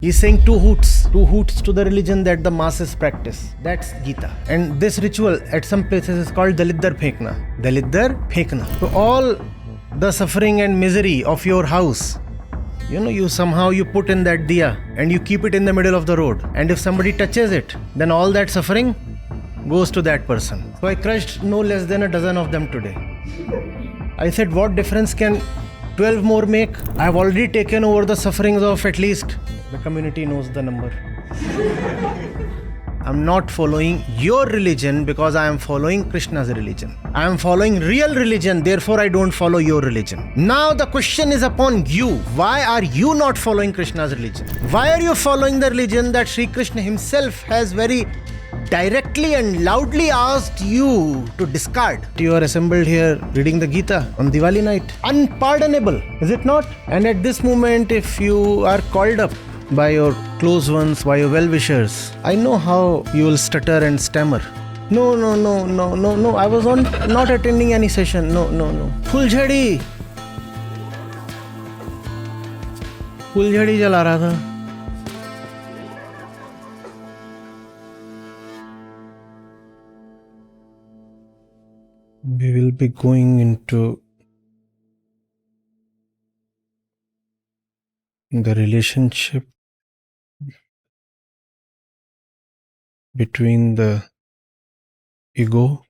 He's saying two hoots to the religion that the masses practice. That's Gita. And this ritual at some places is called Daliddar Phekna. Daliddar Phekna. So all the suffering and misery of your house, you somehow you put in that diya and you keep it in the middle of the road. And if somebody touches it, then all that suffering goes to that person. So I crushed no less than a dozen of them today. I said, what difference can 12 more make? I have already taken over the sufferings of at least, the community knows the number. I'm not following your religion because I am following Krishna's religion. I am following real religion, therefore I don't follow your religion. Now the question is upon you. Why are you not following Krishna's religion? Why are you following the religion that Sri Krishna himself has very directly and loudly asked you to discard? You are assembled here reading the Gita on Diwali night. Unpardonable, is it not? And at this moment, if you are called up by your close ones, by your well-wishers, I know how you will stutter and stammer. No, I was not attending any session. No. फुलझड़ी जला रहा था. We will be going into the relationship between the ego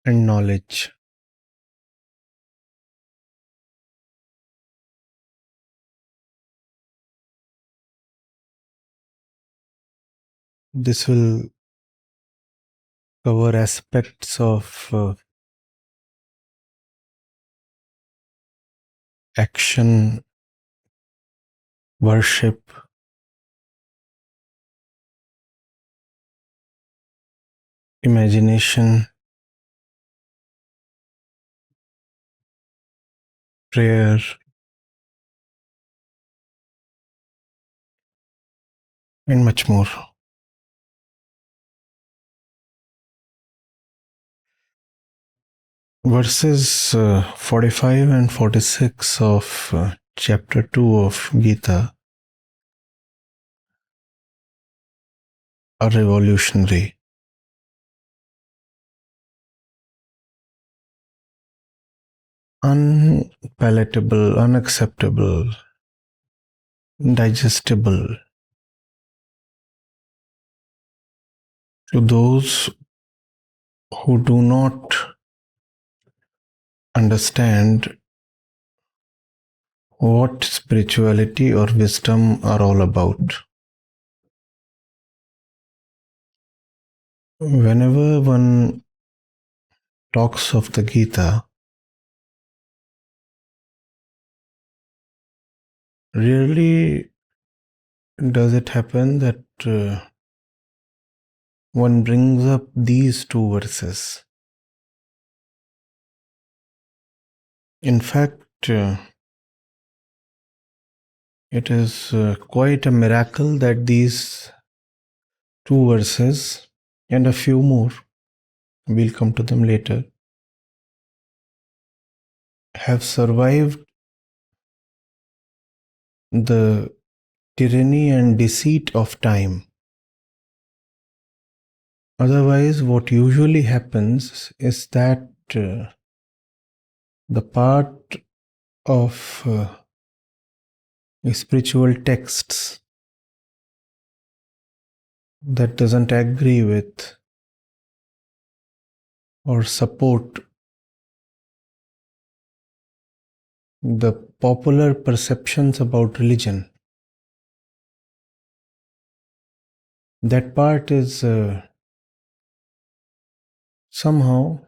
and knowledge. This will cover aspects of action, worship, imagination, prayer, and much more. Verses 45 and 46 of chapter 2 of Gita are revolutionary. Unpalatable, unacceptable, indigestible to those who do not understand what spirituality or wisdom are all about. Whenever one talks of the Gita, rarely does it happen that one brings up these two verses. In fact, it is quite a miracle that these two verses and a few more, we'll come to them later, have survived the tyranny and deceit of time. Otherwise, what usually happens is that the part of spiritual texts that doesn't agree with or support the popular perceptions about religion, that part is somehow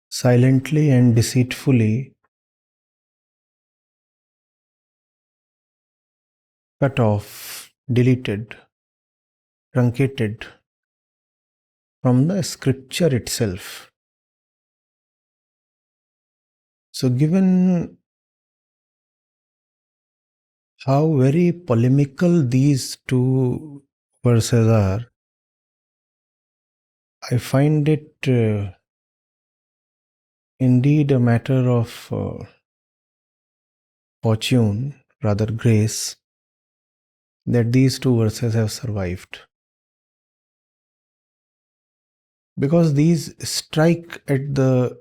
silently and deceitfully cut off, deleted, truncated from the scripture itself. So given how very polemical these two verses are, I find it indeed a matter of fortune, rather grace, that these two verses have survived. Because these strike at the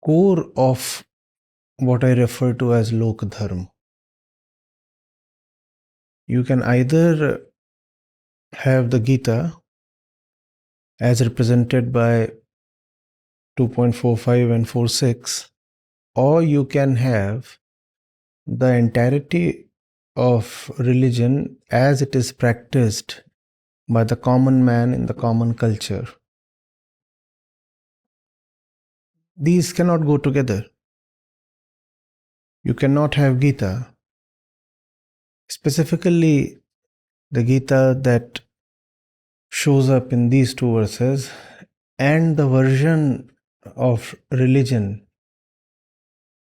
core of what I refer to as Lok Dharma. You can either have the Gita as represented by 2.45 and 46, or you can have the entirety of religion as it is practiced by the common man in the common culture. These cannot go together. You cannot have Gita, specifically the Gita that shows up in these two verses, and the version of religion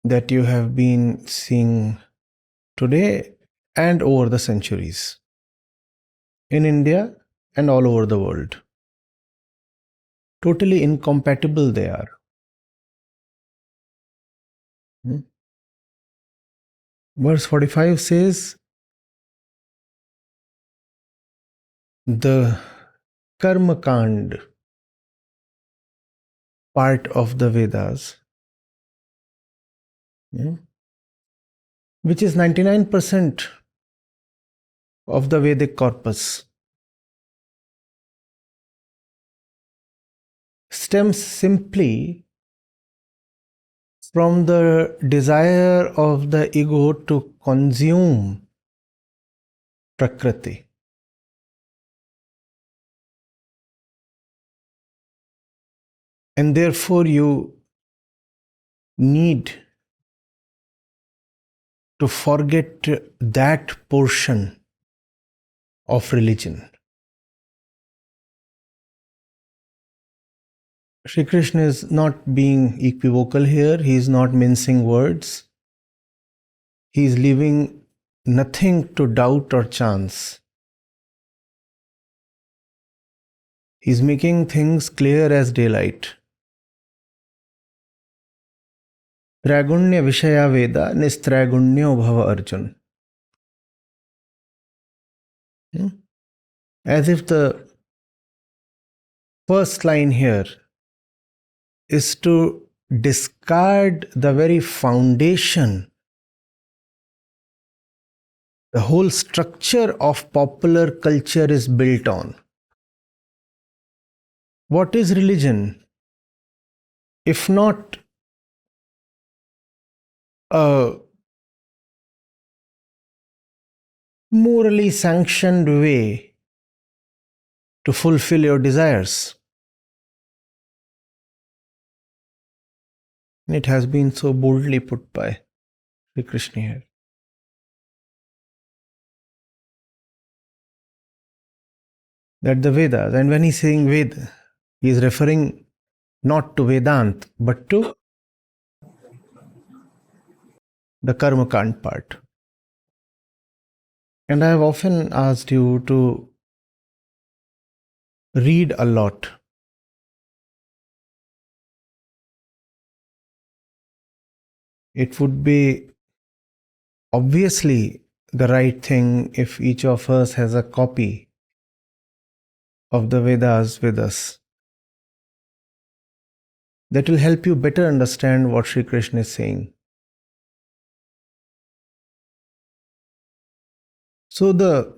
that you have been seeing today and over the centuries in India and all over the world. Totally incompatible they are. Verse 45 says, the Karma Kand part of the Vedas, which is 99% of the Vedic corpus, stems simply from the desire of the ego to consume Prakriti. And therefore you need to forget that portion of religion. Shri Krishna is not being equivocal here. He is not mincing words. He is leaving nothing to doubt or chance. He is making things clear as daylight. Tragunya Vishaya Veda Nistragunyo Bhava Arjun. As if the first line here is to discard the very foundation, the whole structure of popular culture is built on. What is religion if not a morally sanctioned way to fulfill your desires? It has been so boldly put by Sri Krishna here. That the Vedas, and when he's saying Veda, he is referring not to Vedanta, but to the Karma Kand part. And I have often asked you to read a lot. It would be obviously the right thing if each of us has a copy of the Vedas with us. That will help you better understand what Sri Krishna is saying. So the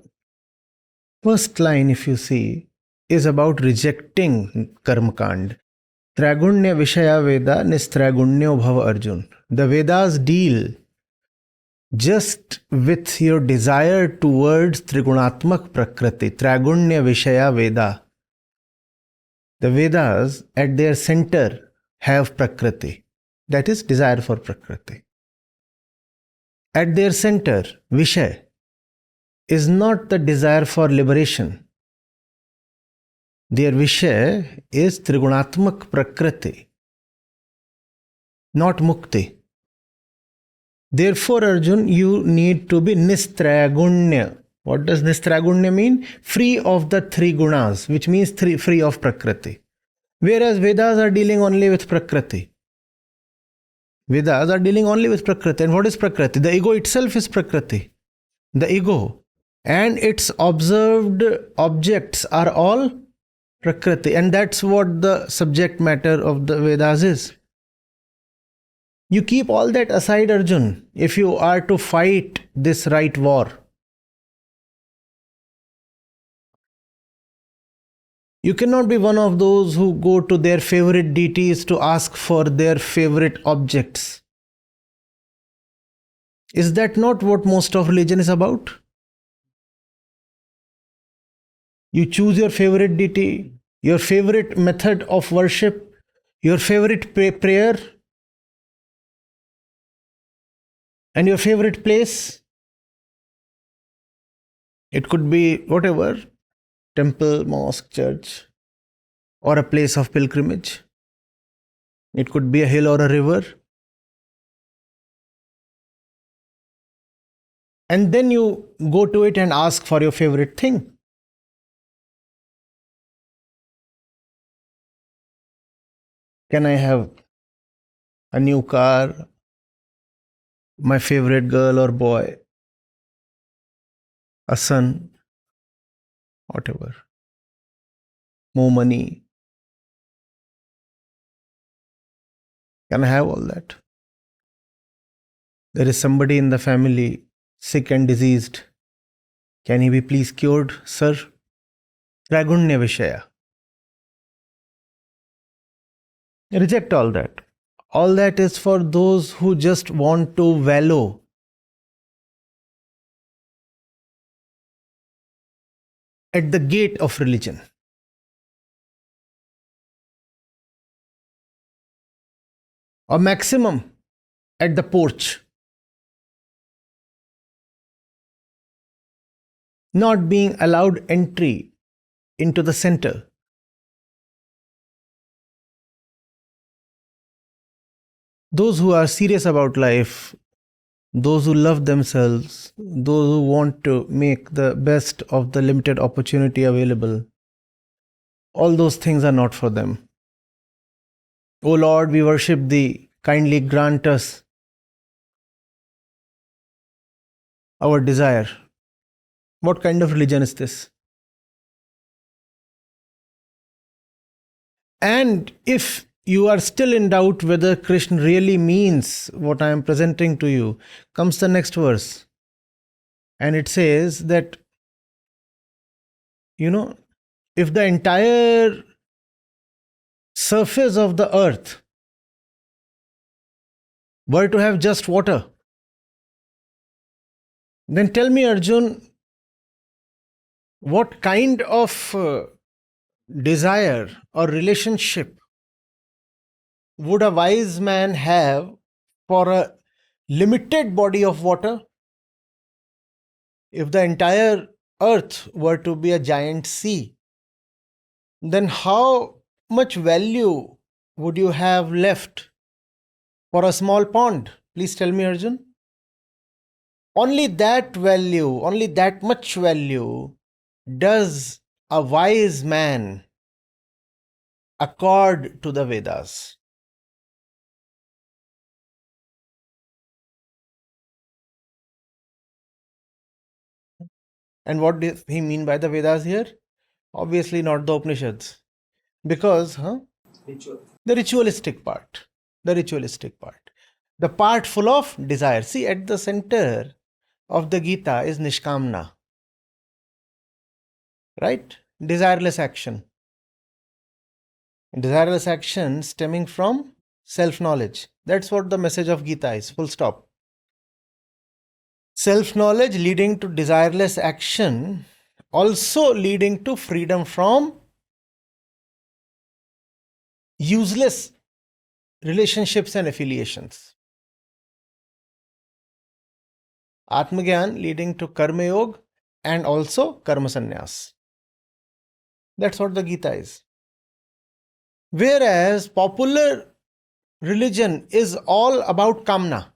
first line, if you see, is about rejecting Karma Kand. Tragunya Vishaya Veda Nistragunyo Bhava Arjun. The Vedas deal just with your desire towards Trigunatmak Prakriti, Tragunya Vishaya Veda. The Vedas at their center have Prakriti, that is desire for Prakriti. At their center, Vishay is not the desire for liberation. Their Vishay is Trigunatmak Prakriti, not Mukti. Therefore, Arjun, you need to be Nistragunya. What does Nistragunya mean? Free of the three gunas, which means free of Prakriti. Whereas Vedas are dealing only with Prakriti. Vedas are dealing only with Prakriti. And what is Prakriti? The ego itself is Prakriti. The ego and its observed objects are all Prakriti. And that's what the subject matter of the Vedas is. You keep all that aside, Arjun, if you are to fight this right war. You cannot be one of those who go to their favorite deities to ask for their favorite objects. Is that not what most of religion is about? You choose your favorite deity, your favorite method of worship, your favorite prayer, and your favorite place. It could be whatever, temple, mosque, church, or a place of pilgrimage. It could be a hill or a river. And then you go to it and ask for your favorite thing. Can I have a new car, my favorite girl or boy, a son, whatever, more money? Can I have all that? There is somebody in the family sick and diseased. Can he be please cured, sir? Tragunya Vishaya. Reject all that. All that is for those who just want to wallow. At the gate of religion. Or maximum at the porch. Not being allowed entry into the center. Those who are serious about life, those who love themselves, those who want to make the best of the limited opportunity available, all those things are not for them. O Lord, we worship Thee, kindly grant us our desire. What kind of religion is this? And if you are still in doubt whether Krishna really means what I am presenting to you, comes the next verse. And it says that, if the entire surface of the earth were to have just water, then tell me, Arjun, what kind of desire or relationship would a wise man have for a limited body of water? If the entire earth were to be a giant sea, then how much value would you have left for a small pond? Please tell me, Arjun. Only that value, only that much value does a wise man accord to the Vedas. And what does he mean by the Vedas here? Obviously not the Upanishads. Because, the ritualistic part. The ritualistic part. The part full of desire. See, at the center of the Gita is Nishkamna. Right? Desireless action. Desireless action stemming from self-knowledge. That's what the message of Gita is. Full stop. Self-knowledge leading to desireless action, also leading to freedom from useless relationships and affiliations. Atmagyan leading to Karma Yoga and also Karma Sannyas. That's what the Gita is. Whereas popular religion is all about Kamna.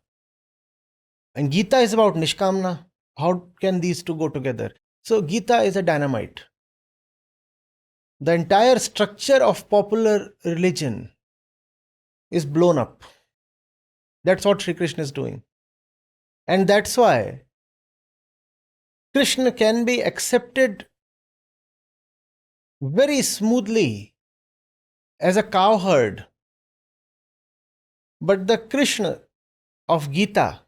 And Gita is about Nishkamna. How can these two go together? So Gita is a dynamite. The entire structure of popular religion is blown up. That's what Sri Krishna is doing. And that's why Krishna can be accepted very smoothly as a cowherd. But the Krishna of Gita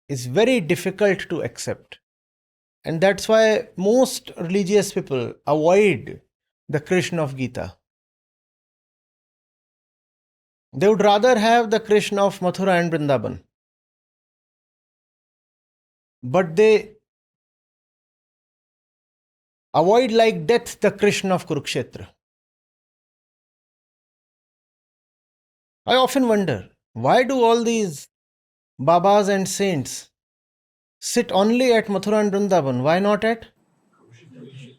is very difficult to accept. And that's why most religious people avoid the Krishna of Gita. They would rather have the Krishna of Mathura and Vrindavan. But they avoid like death the Krishna of Kurukshetra. I often wonder, why do all these Babas and saints sit only at Mathura and Vrindavan? Why not at?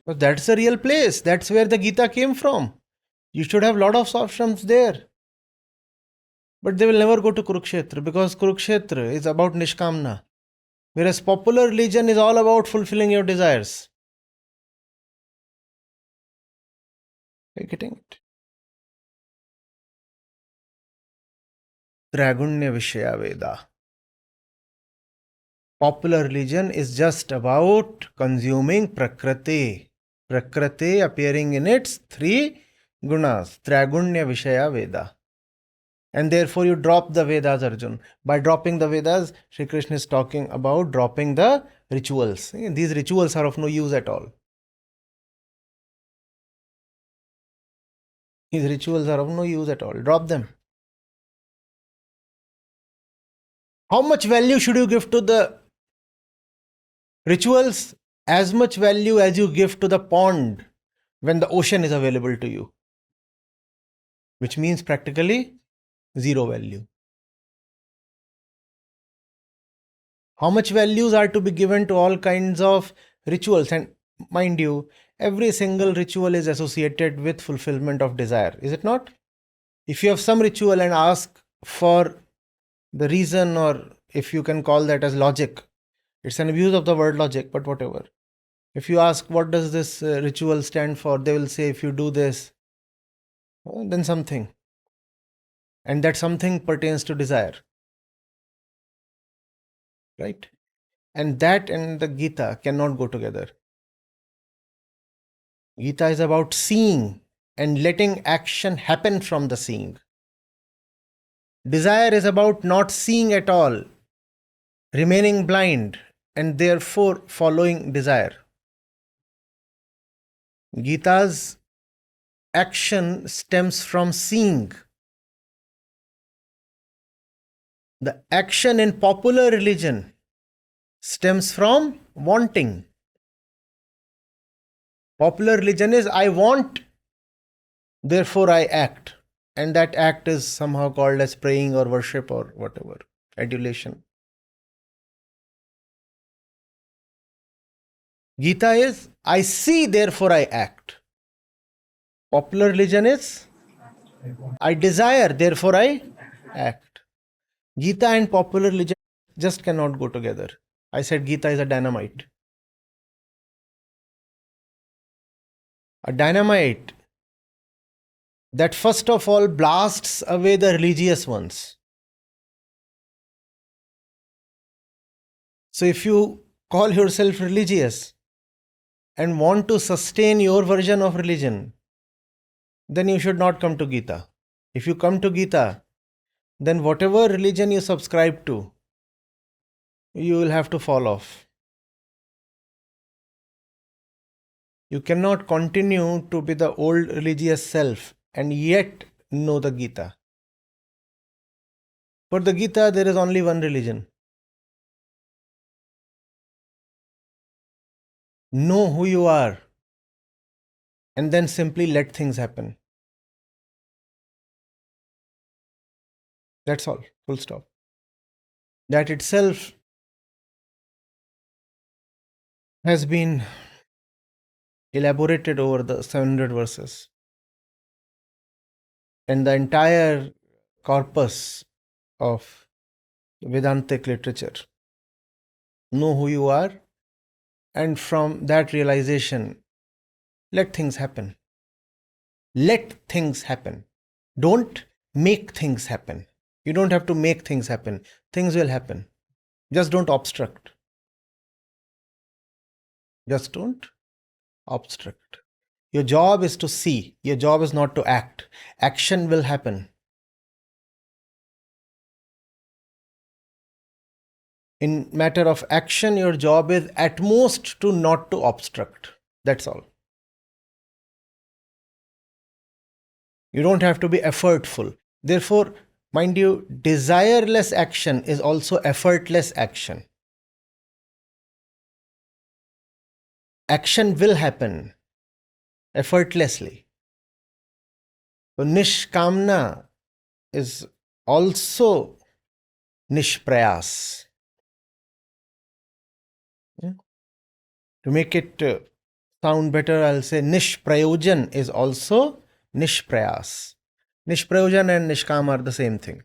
Because that's the real place. That's where the Gita came from. You should have a lot of ashrams there. But they will never go to Kurukshetra because Kurukshetra is about Nishkamna. Whereas popular religion is all about fulfilling your desires. Are you getting it? Tragunya Vishaya Veda. Popular religion is just about consuming Prakriti. Prakriti appearing in its three gunas. Tragunya Vishaya Veda. And therefore you drop the Vedas, Arjun. By dropping the Vedas, Sri Krishna is talking about dropping the rituals. These rituals are of no use at all. These rituals are of no use at all. Drop them. How much value should you give to the rituals? As much value as you give to the pond when the ocean is available to you. Which means practically zero value. How much values are to be given to all kinds of rituals? And mind you, every single ritual is associated with fulfillment of desire, is it not? If you have some ritual and ask for the reason, or if you can call that as logic, it's an abuse of the word logic, but whatever. If you ask what does this ritual stand for, they will say if you do this, then something. And that something pertains to desire. Right? And that and the Gita cannot go together. Gita is about seeing and letting action happen from the seeing. Desire is about not seeing at all, remaining blind, and therefore following desire. Gita's action stems from seeing. The action in popular religion stems from wanting. Popular religion is I want, therefore I act. And that act is somehow called as praying or worship or whatever, adulation. Gita is I see, therefore I act. Popular religion is I desire, therefore I act. Gita and popular religion just cannot go together. I said Gita is a dynamite. A dynamite that first of all blasts away the religious ones. So if you call yourself religious and want to sustain your version of religion, then you should not come to Gita. If you come to Gita, then whatever religion you subscribe to, you will have to fall off. You cannot continue to be the old religious self and yet know the Gita. For the Gita, there is only one religion. Know who you are and then simply let things happen. That's all. Full stop. That itself has been elaborated over the 700 verses. And the entire corpus of Vedantic literature. Know who you are, and from that realization, let things happen. Let things happen. Don't make things happen. You don't have to make things happen. Things will happen. Just don't obstruct. Just don't obstruct. Your job is to see. Your job is not to act. Action will happen. In matter of action, your job is at most to not to obstruct. That's all. You don't have to be effortful. Therefore, mind you, desireless action is also effortless action. Action will happen effortlessly. So nishkamna is also nishprayas. To make it sound better, I'll say nishprayojan is also nishprayas. Nishprayojan and nishkam are the same thing.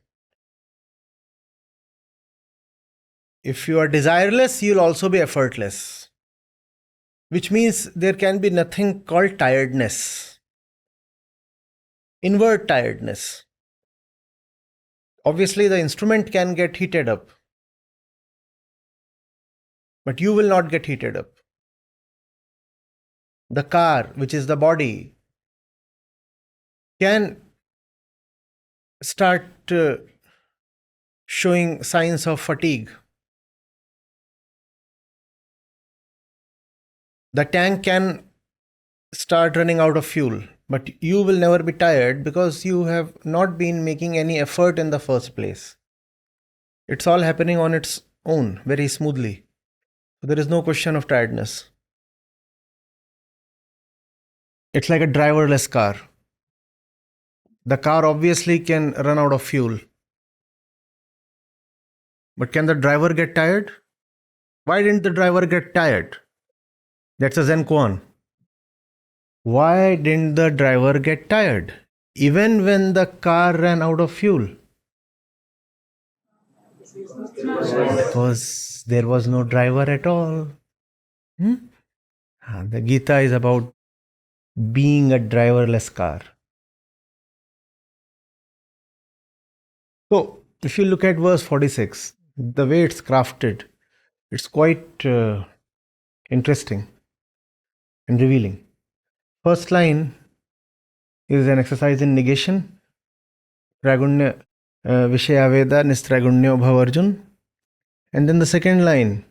If you are desireless, you'll also be effortless. Which means there can be nothing called tiredness. Inward tiredness. Obviously, the instrument can get heated up. But you will not get heated up. The car, which is the body, can start showing signs of fatigue. The tank can start running out of fuel, but you will never be tired because you have not been making any effort in the first place. It's all happening on its own, very smoothly. So there is no question of tiredness. It's like a driverless car. The car obviously can run out of fuel. But can the driver get tired? Why didn't the driver get tired? That's a Zen koan. Why didn't the driver get tired? Even when the car ran out of fuel? Because there was no driver at all. The Gita is about being a driverless car. So, if you look at verse 46, the way it's crafted, it's quite interesting and revealing. First line is an exercise in negation. Tragunya Vishaya Veda Nistragunyo Bhavarjun. And then the second line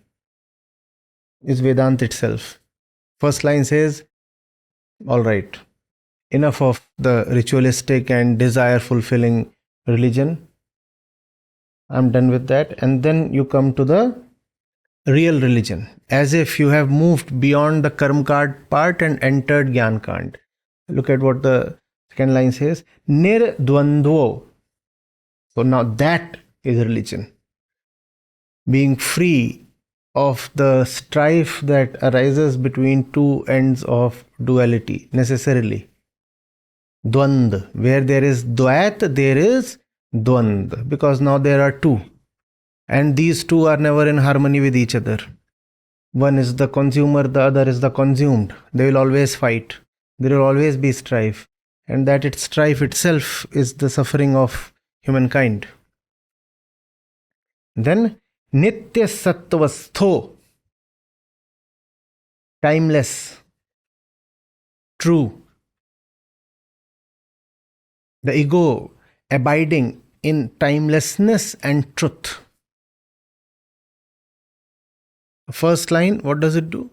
is Vedanta itself. First line says, all right, enough of the ritualistic and desire fulfilling religion. I'm done with that. And then you come to the real religion, as if you have moved beyond the Karmkand part and entered Gyankand. Look at what the second line says. Nirdvandvo. So now that is religion. Being free of the strife that arises between two ends of duality, necessarily. Dvand. Where there is dvait, there is dvand. Because now there are two. And these two are never in harmony with each other. One is the consumer, the other is the consumed. They will always fight. There will always be strife. And that strife itself is the suffering of humankind. Then, Nitya Sattvastho. Timeless. True. The ego abiding in timelessness and truth. First line, what does it do?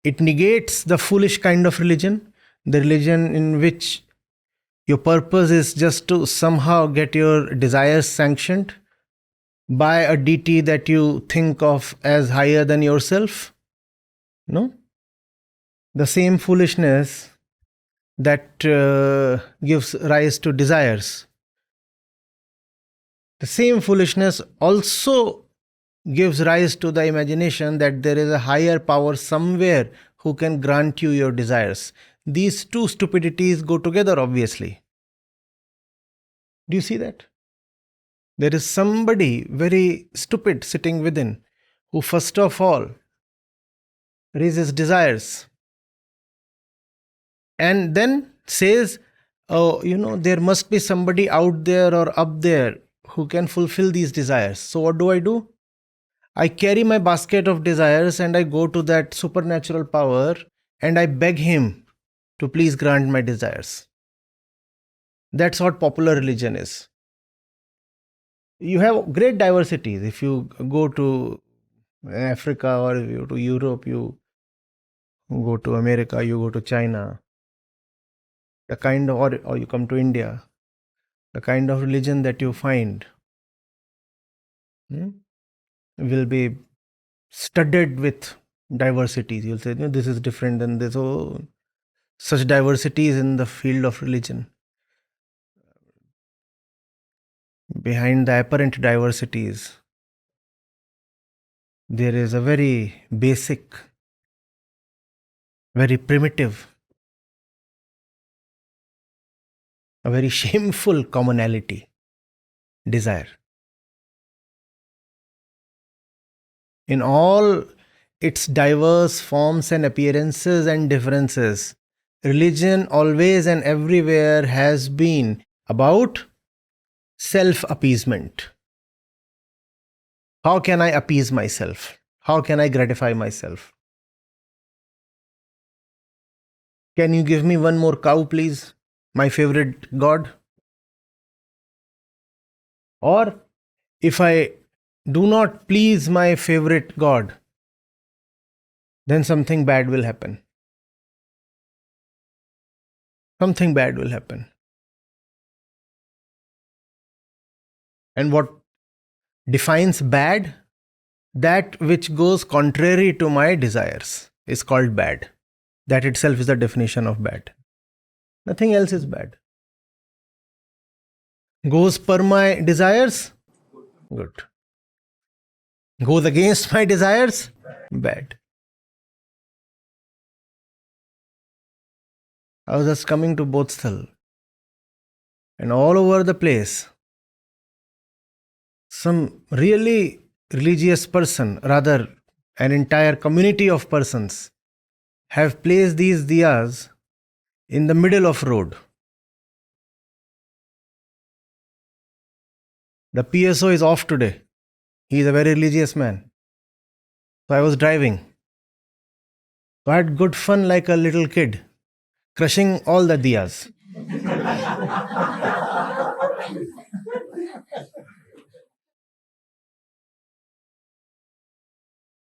It negates the foolish kind of religion, the religion in which your purpose is just to somehow get your desires sanctioned by a deity that you think of as higher than yourself. No? The same foolishness that gives rise to desires. The same foolishness also gives rise to the imagination that there is a higher power somewhere who can grant you your desires. These two stupidities go together, obviously. Do you see that? There is somebody very stupid sitting within who first of all raises desires and then says, oh, there must be somebody out there or up there who can fulfill these desires. So what do? I carry my basket of desires and I go to that supernatural power and I beg him to please grant my desires. That's what popular religion is. You have great diversities. If you go to Africa or if you go to Europe, you go to America, you go to China, the kind of, or you come to India, the kind of religion that you find will be studded with diversities. You'll say, no, this is different than this. Oh, such diversities in the field of religion. Behind the apparent diversities, there is a very basic, very primitive, a very shameful commonality, desire. In all its diverse forms and appearances and differences, religion always and everywhere has been about self-appeasement. How can I appease myself? How can I gratify myself? Can you give me one more cow, please? My favorite god? Or if I do not please my favorite god, then something bad will happen. Something bad will happen. And what defines bad? That which goes contrary to my desires is called bad. That itself is the definition of bad. Nothing else is bad. Goes per my desires? Good. Goes against my desires? Bad. I was just coming to Bodhsthal, and all over the place, some really religious person, rather an entire community of persons, have placed these diyas in the middle of road. The PSO is off today. He is a very religious man. So I was driving. So I had good fun like a little kid, crushing all the diyas.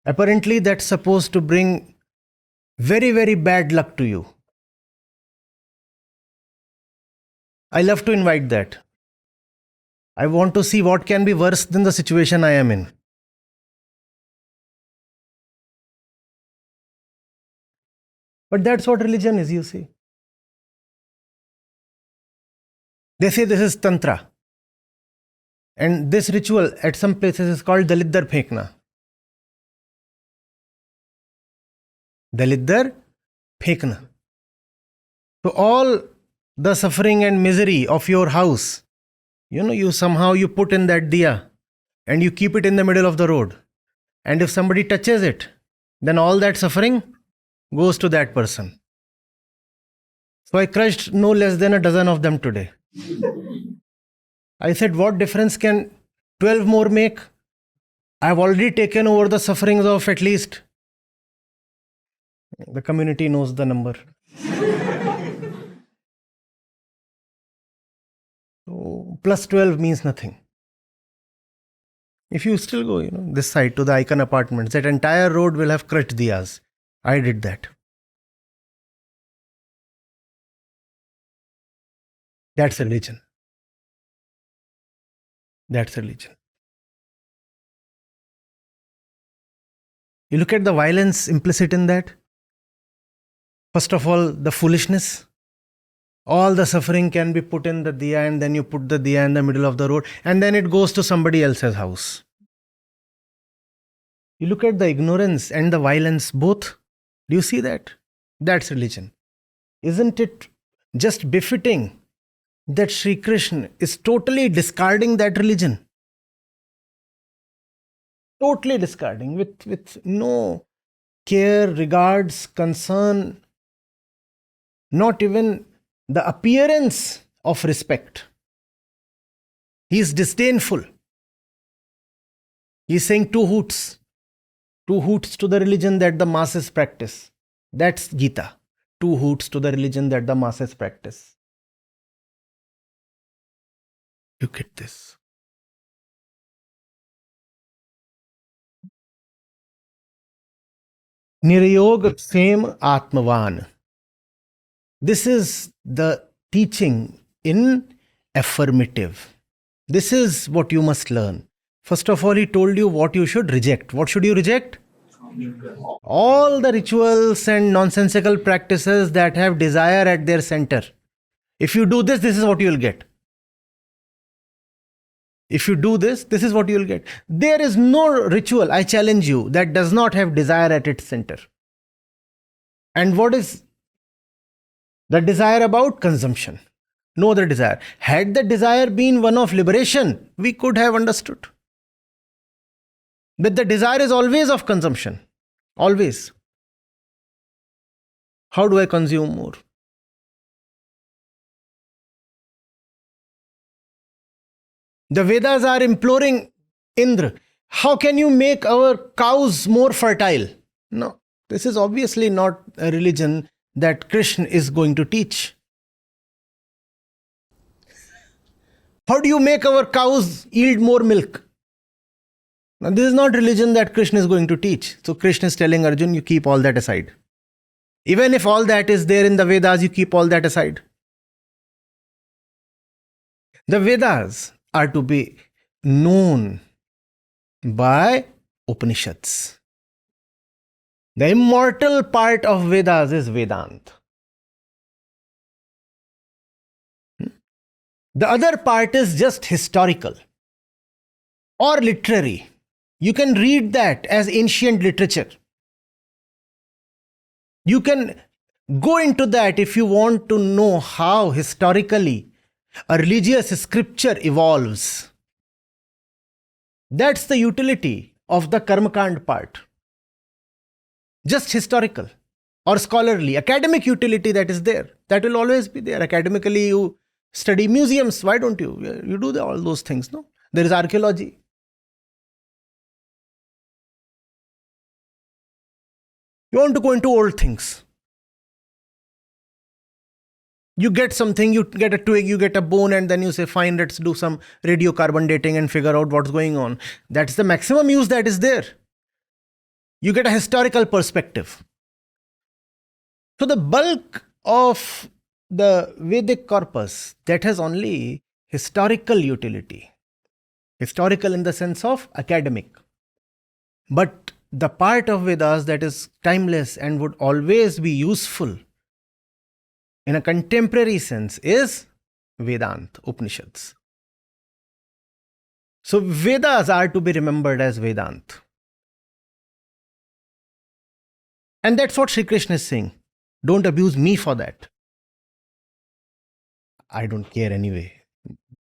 Apparently, that's supposed to bring very, very bad luck to you. I love to invite that. I want to see what can be worse than the situation I am in. But that's what religion is, you see. They say this is Tantra. And this ritual at some places is called Daliddar Phekna. Daliddar Phekna. So all the suffering and misery of your house, you somehow you put in that diya and you keep it in the middle of the road. And if somebody touches it, then all that suffering goes to that person. So I crushed no less than a dozen of them today. I said, what difference can 12 more make? I have already taken over the sufferings of at least. The community knows the number. So plus 12 means nothing. If you still go, this side to the Icon Apartments, that entire road will have crushed diyas. I did that. That's religion. That's religion. You look at the violence implicit in that. First of all, the foolishness. All the suffering can be put in the diya and then you put the diya in the middle of the road and then it goes to somebody else's house. You look at the ignorance and the violence both. Do you see that? That's religion. Isn't it just befitting that Sri Krishna is totally discarding that religion? Totally discarding with no care, regards, concern, not even the appearance of respect. He is disdainful. He is saying two hoots. Two hoots to the religion that the masses practice. That's Gita. Two hoots to the religion that the masses practice. You get this. Nirayog Sem Atmavan. This is the teaching in affirmative. This is what you must learn. First of all, he told you what you should reject. What should you reject? All the rituals and nonsensical practices that have desire at their center. If you do this, this is what you will get. If you do this, this is what you will get. There is no ritual, I challenge you, that does not have desire at its center. And what is the desire about? Consumption. No other desire. Had the desire been one of liberation, we could have understood. But the desire is always of consumption. Always. How do I consume more? The Vedas are imploring Indra, how can you make our cows more fertile? No, this is obviously not a religion that Krishna is going to teach. How do you make our cows yield more milk? Now, this is not religion that Krishna is going to teach. So Krishna is telling Arjun, you keep all that aside. Even if all that is there in the Vedas, you keep all that aside. The Vedas are to be known by Upanishads. The immortal part of Vedas is Vedanta. The other part is just historical or literary. You can read that as ancient literature. You can go into that if you want to know how historically a religious scripture evolves. That's the utility of the Karmakand part. Just historical or scholarly, academic utility that is there. That will always be there. Academically, you study museums. Why don't you? You do all those things, no? There is archaeology. You want to go into old things. You get something, you get a twig, you get a bone, and then you say, fine, let's do some radiocarbon dating and figure out what's going on. That's the maximum use that is there. You get a historical perspective. So the bulk of the Vedic corpus, that has only historical utility. Historical in the sense of academic. But the part of Vedas that is timeless and would always be useful in a contemporary sense is Vedanta, Upanishads. So Vedas are to be remembered as Vedanta. And that's what Sri Krishna is saying. Don't abuse me for that. I don't care anyway.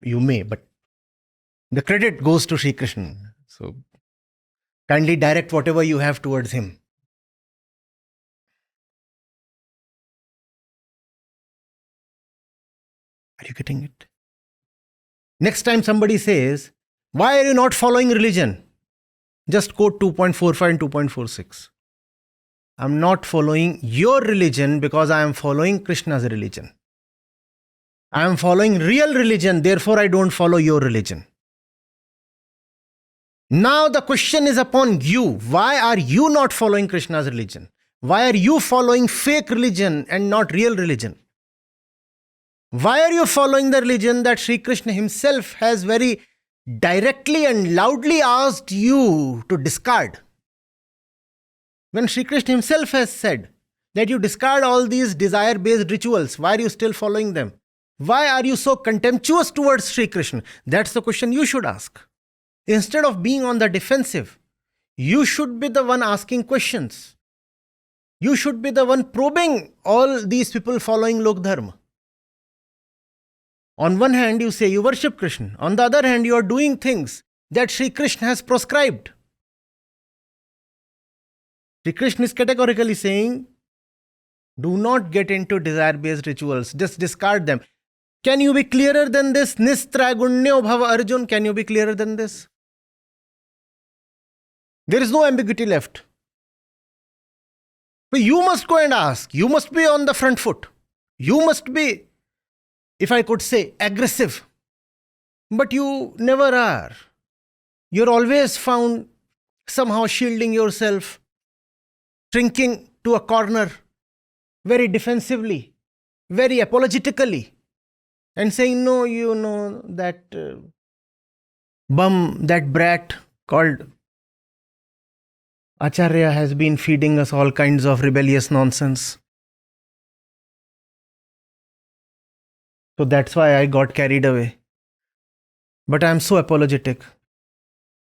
You may, but the credit goes to Sri Krishna. So kindly direct whatever you have towards him. Are you getting it? Next time somebody says, why are you not following religion? Just quote 2.45 and 2.46. I'm not following your religion because I am following Krishna's religion. I am following real religion, therefore I don't follow your religion. Now the question is upon you. Why are you not following Krishna's religion? Why are you following fake religion and not real religion? Why are you following the religion that Sri Krishna himself has very directly and loudly asked you to discard? When Sri Krishna himself has said that you discard all these desire-based rituals, why are you still following them? Why are you so contemptuous towards Sri Krishna? That's the question you should ask. Instead of being on the defensive, you should be the one asking questions. You should be the one probing all these people following Lok Dharma. On one hand, you say you worship Krishna. On the other hand, you are doing things that Sri Krishna has prescribed. Sri Krishna is categorically saying, do not get into desire-based rituals. Just discard them. Can you be clearer than this? Nistragunyo bhava Arjun. Can you be clearer than this? There is no ambiguity left. But you must go and ask. You must be on the front foot. You must be, if I could say, aggressive. But you never are. You're always found somehow shielding yourself, shrinking to a corner, very defensively, very apologetically, and saying, no, you know, that bum, that brat called Acharya has been feeding us all kinds of rebellious nonsense. So that's why I got carried away. But I am so apologetic.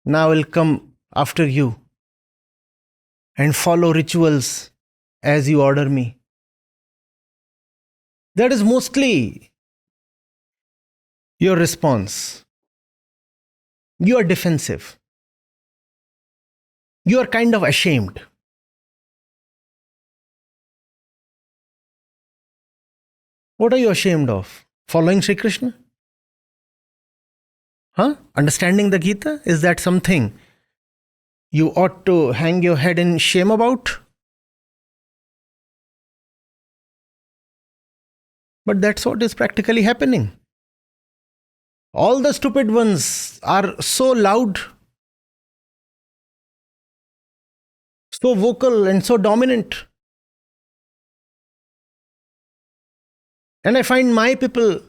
Now I will come after you and follow rituals as you order me. That is mostly your response. You are defensive. You are kind of ashamed. What are you ashamed of? Following Sri Krishna? Huh? Understanding the Gita? Is that something you ought to hang your head in shame about? But that's what is practically happening. All the stupid ones are so loud, so vocal, and so dominant. And I find my people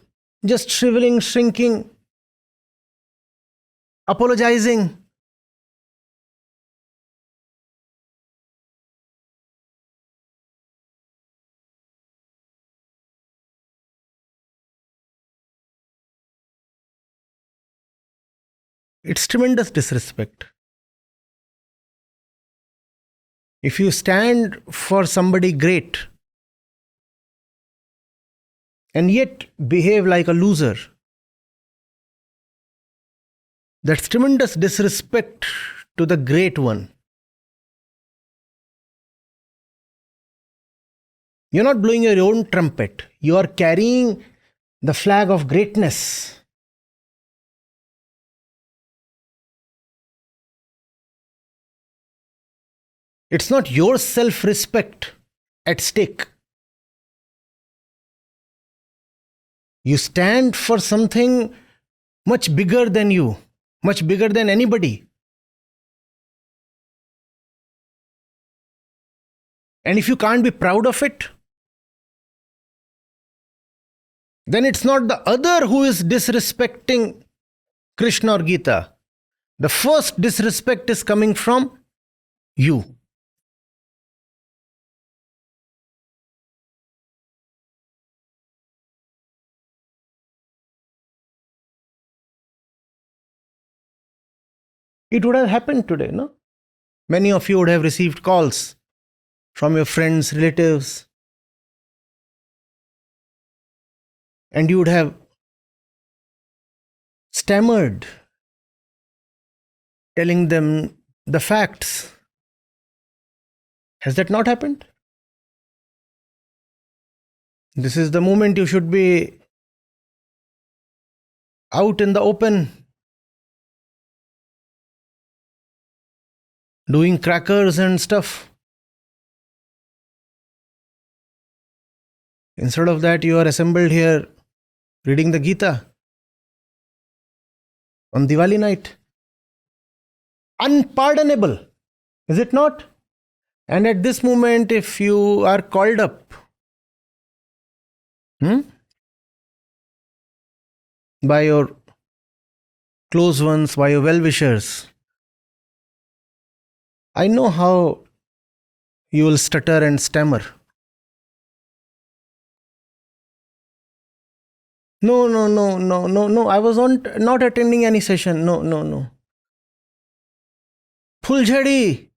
just shriveling, shrinking, apologizing. It's tremendous disrespect. If you stand for somebody great and yet behave like a loser, that's tremendous disrespect to the great one. You're not blowing your own trumpet. You are carrying the flag of greatness. It's not your self-respect at stake. You stand for something much bigger than you, much bigger than anybody. And if you can't be proud of it, then it's not the other who is disrespecting Krishna or Gita. The first disrespect is coming from you. It would have happened today, no? Many of you would have received calls from your friends, relatives, and you would have stammered, telling them the facts. Has that not happened? This is the moment you should be out in the open, doing crackers and stuff. Instead of that, you are assembled here reading the Gita on Diwali night. Unpardonable, is it not? And at this moment, if you are called up by your close ones, by your well-wishers, I know how you will stutter and stammer. No. I was not attending any session. No. फुलझड़ी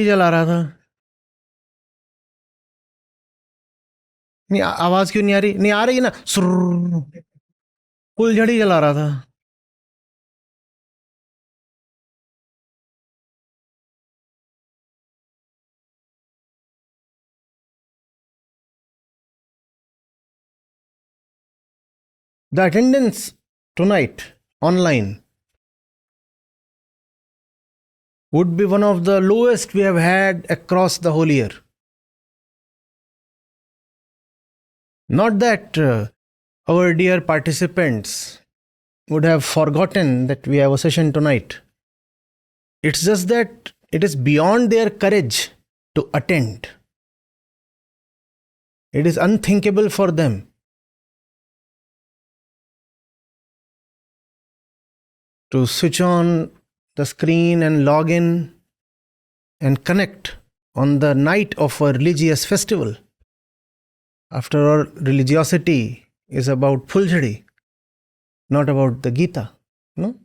जला रहा था. नहीं, आवाज क्यों नहीं आ रही? नहीं आ रही ना. फुलझड़ी जला रहा था. The attendance tonight online would be one of the lowest we have had across the whole year. Not that our dear participants would have forgotten that we have a session tonight. It's just that it is beyond their courage to attend. It is unthinkable for them to switch on the screen and log in and connect on the night of a religious festival. After all, religiosity is about Futility, not about the Gita. No?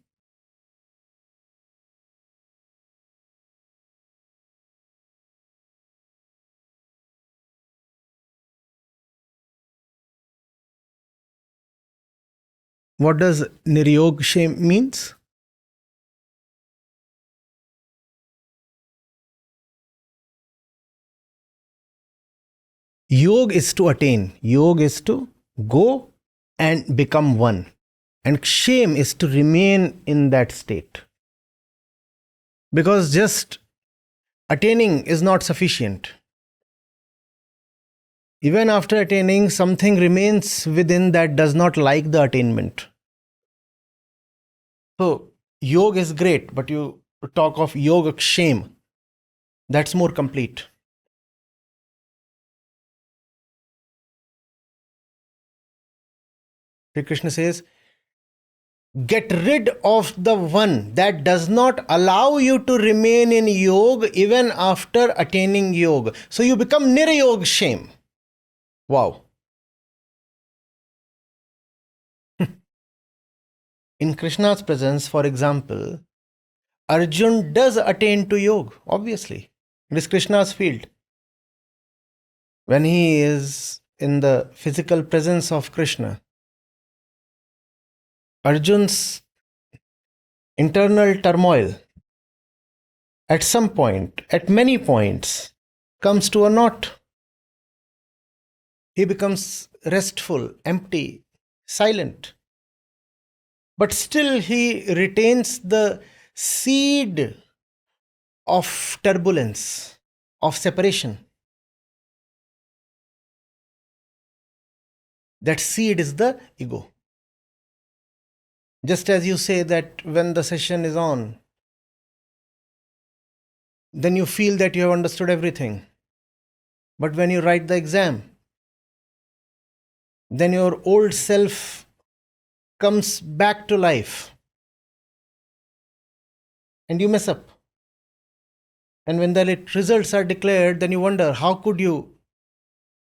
What does Niryog shame means? Yog is to attain. Yog is to go and become one. And shame is to remain in that state. Because just attaining is not sufficient. Even after attaining, something remains within that does not like the attainment. So, yoga is great, but you talk of yoga shame. That's more complete. Sri Krishna says, get rid of the one that does not allow you to remain in yoga even after attaining yoga. So you become niryoga shame. Wow. In Krishna's presence, for example, Arjun does attain to yoga, obviously. It is Krishna's field. When he is in the physical presence of Krishna, Arjun's internal turmoil at some point, at many points, comes to a knot. He becomes restful, empty, silent. But still he retains the seed of turbulence, of separation. That seed is the ego. Just as you say that when the session is on, then you feel that you have understood everything. But when you write the exam, then your old self comes back to life and you mess up. And when the results are declared, then you wonder, how could you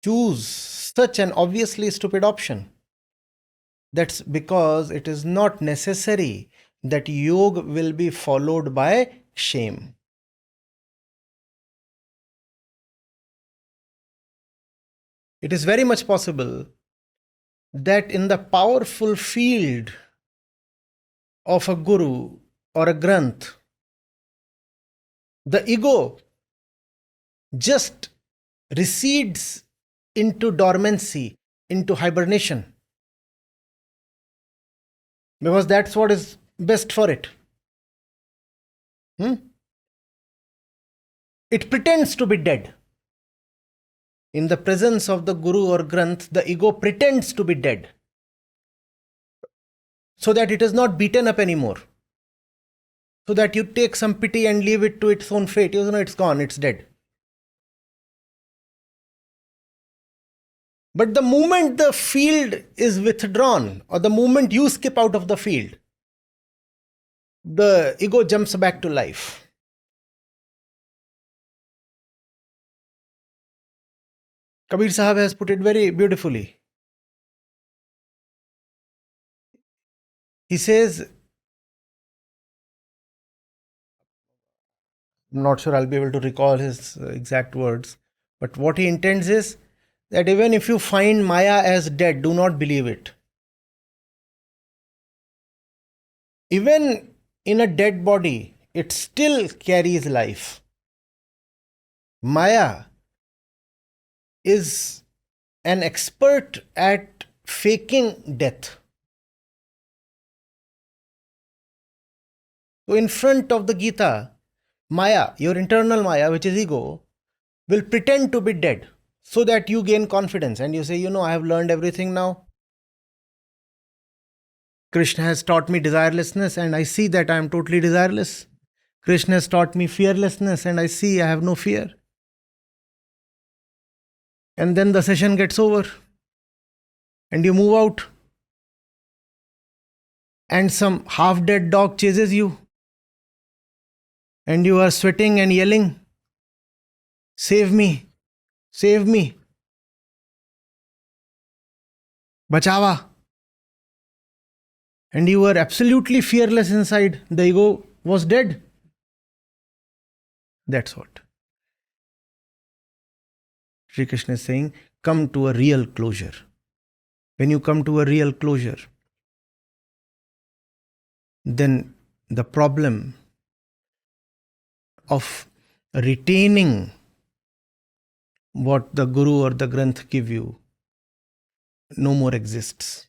choose such an obviously stupid option? That's because it is not necessary that yoga will be followed by shame. It is very much possible that in the powerful field of a guru or a granth, the ego just recedes into dormancy, into hibernation. Because that's what is best for it. It pretends to be dead. In the presence of the guru or granth, the ego pretends to be dead, so that it is not beaten up anymore. So that you take some pity and leave it to its own fate. You know, it's gone, it's dead. But the moment the field is withdrawn, or the moment you skip out of the field, the ego jumps back to life. Kabir Sahib has put it very beautifully. He says, I'm not sure I'll be able to recall his exact words, but what he intends is that even if you find Maya as dead, do not believe it. Even in a dead body, it still carries life. Maya is an expert at faking death. So in front of the Gita, Maya, your internal Maya, which is ego, will pretend to be dead so that you gain confidence and you say, I have learned everything now. Krishna has taught me desirelessness and I see that I am totally desireless. Krishna has taught me fearlessness and I see I have no fear. And then the session gets over and you move out and some half-dead dog chases you and you are sweating and yelling, save me, save me, bachava. And you were absolutely fearless inside. The ego was dead. That's what Sri Krishna is saying, come to a real closure. When you come to a real closure, then the problem of retaining what the Guru or the Granth give you no more exists.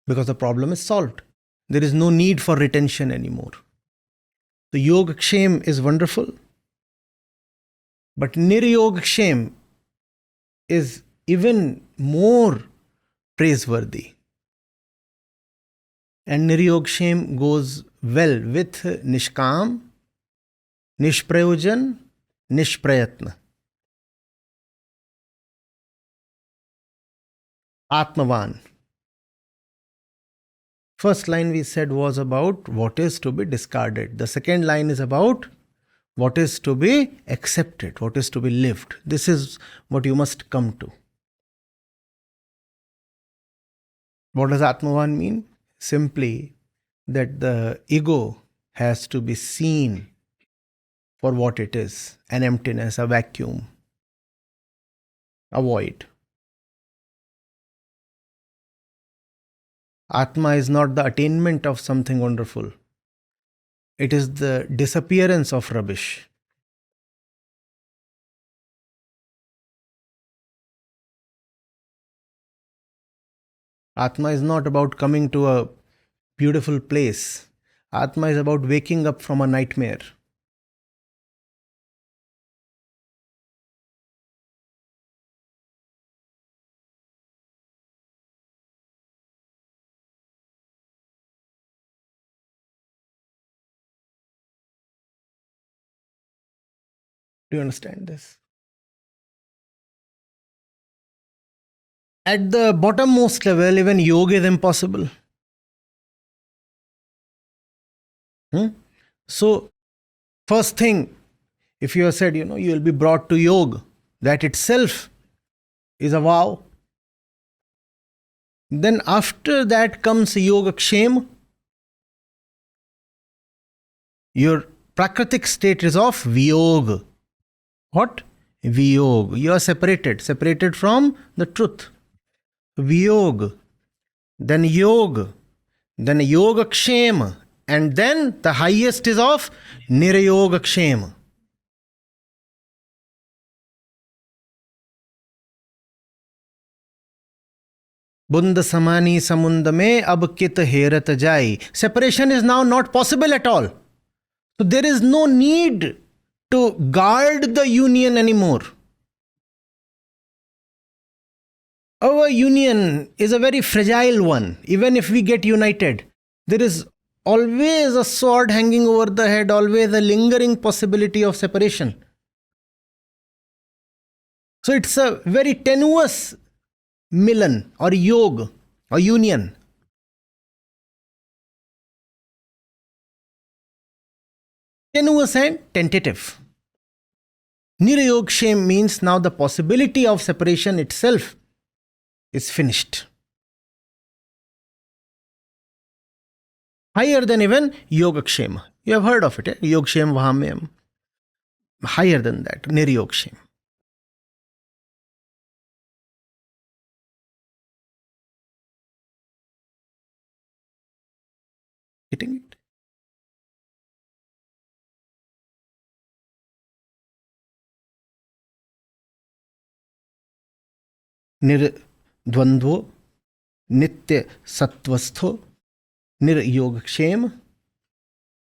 Because the problem is solved. There is no need for retention anymore. The Yogakshem is wonderful, but Niryogakshem is even more praiseworthy. And Niryogakshem goes well with Nishkam, Nishprayojan, Nishprayatna. Atmavan. First line we said was about what is to be discarded. The second line is about what is to be accepted, what is to be lived. This is what you must come to. What does Atmavan mean? Simply that the ego has to be seen for what it is, an emptiness, a vacuum, a void. Atma is not the attainment of something wonderful. It is the disappearance of rubbish. Atma is not about coming to a beautiful place. Atma is about waking up from a nightmare. Do you understand this? At the bottommost level, even yoga is impossible. So, first thing, if you have said, you will be brought to yoga, that itself is a vow. Then after that comes Yogakshem. Your prakritic state is of Viyog. What? Viyog. You are separated from the truth. Viyog. Then Yog. Then Yogakshem. And then the highest is of Niryogakshem. Bund samani samund mein ab kit herat jai. Separation is now not possible at all. So there is no need to guard the union anymore. Our union is a very fragile one. Even if we get united, there is always a sword hanging over the head, always a lingering possibility of separation. So it's a very tenuous milan or yog or union. Tenuous and tentative. Niryogakshem means now the possibility of separation itself is finished. Higher than even Yogakshem. You have heard of it, Yogakshem Vahamyam. Higher than that, Niryogakshem. Getting it? Nirdvandvo, nitya sattvastho, Nir-yogakshema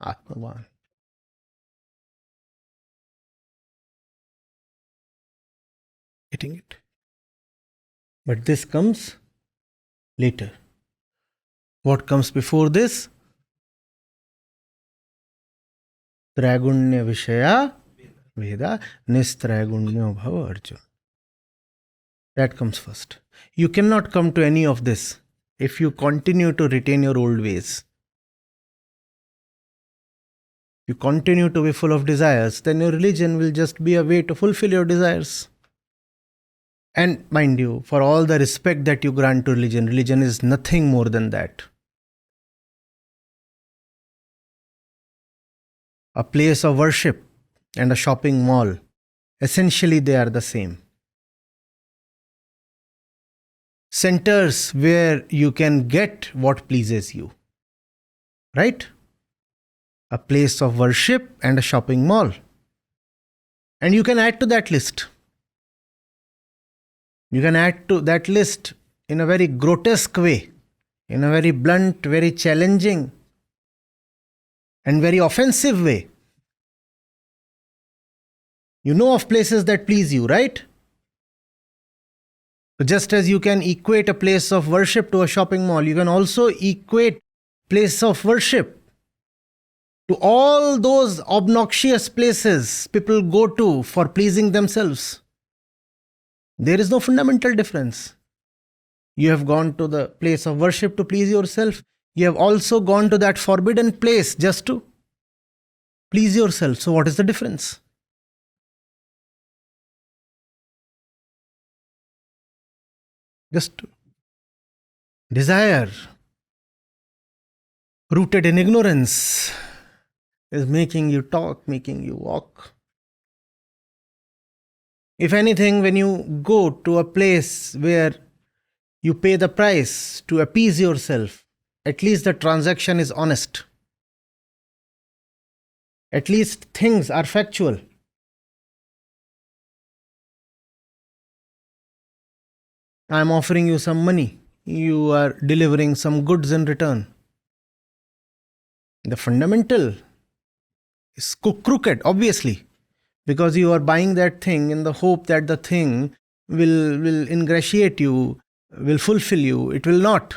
Atmavan. Getting it? But this comes later. What comes before this? Tragunya Vishaya Veda Nistragunyo Bhava Arjuna. That comes first. You cannot come to any of this if you continue to retain your old ways. You continue to be full of desires, then your religion will just be a way to fulfill your desires. And mind you, for all the respect that you grant to religion, religion is nothing more than that. A place of worship and a shopping mall, essentially they are the same. Centers where you can get what pleases you. Right? A place of worship and a shopping mall. And you can add to that list. You can add to that list in a very grotesque way, in a very blunt, very challenging, and very offensive way. You know of places that please you, right? So just as you can equate a place of worship to a shopping mall, you can also equate place of worship to all those obnoxious places people go to for pleasing themselves. There is no fundamental difference. You have gone to the place of worship to please yourself. You have also gone to that forbidden place just to please yourself. So what is the difference? Just desire rooted in ignorance is making you talk, making you walk. If anything, when you go to a place where you pay the price to appease yourself, at least the transaction is honest. At least things are factual. I am offering you some money. You are delivering some goods in return. The fundamental is crooked, obviously, because you are buying that thing in the hope that the thing will ingratiate you, will fulfill you. It will not.